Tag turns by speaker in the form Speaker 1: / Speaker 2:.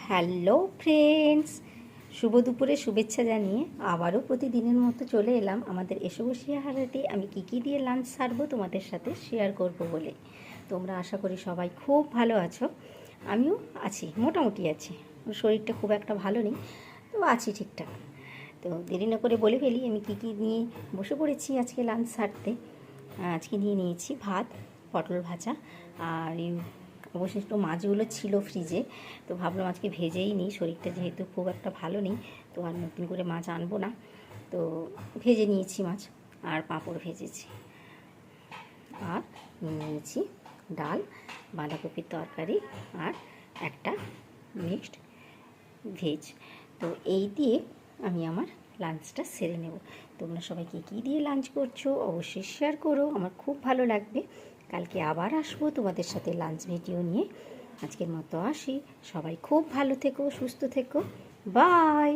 Speaker 1: Hello friends, শুভ দুপুরে শুভেচ্ছা জানিয়ে আবারও প্রতিদিনের মতো চলে এলাম আমাদের এসো বসিয়া হারাতে। আমি কী দিয়ে লাঞ্চ সারবো তোমাদের সাথে শেয়ার করব বলে। তোমরা আশা করি সবাই খুব ভালো আছো। আমিও আছি, মোটামুটি আছি। শরীরটা খুব একটা ভালো নেই, তো আছি ঠিকঠাক। তো দেরি না করে বলে ফেলি আমি কী নিয়ে বসে পড়েছি আজকে লাঞ্চ সারতে। আজকে নিয়েছি ভাত, পটল ভাজা, আর অবশিষ্ট মাছগুলো ছিল ফ্রিজে, তো ভাবলাম আজকে ভেজেই নিই। শরীরটা যেহেতু খুব একটা ভালো নেই, তো আর নতুন করে মাছ আনবো না, তো ভেজে নিয়েছি মাছ। আর পাঁপড় ভেজেছি, আর নিয়েছি ডাল, বাঁধাকপির তরকারি, আর একটা মিক্সড ভেজ। তো এই দিয়ে আমি আমার লাঞ্চটা সেরে নেব। তোমরা সবাই কী দিয়ে লাঞ্চ করছো অবশ্যই শেয়ার করো, আমার খুব ভালো লাগবে। কালকে আবার আসবো তোমাদের সাথে লাঞ্চ ভিডিও নিয়ে। আজকের মতো আসি, সবাই খুব ভালো থেকো, সুস্থ থেকো, বাই।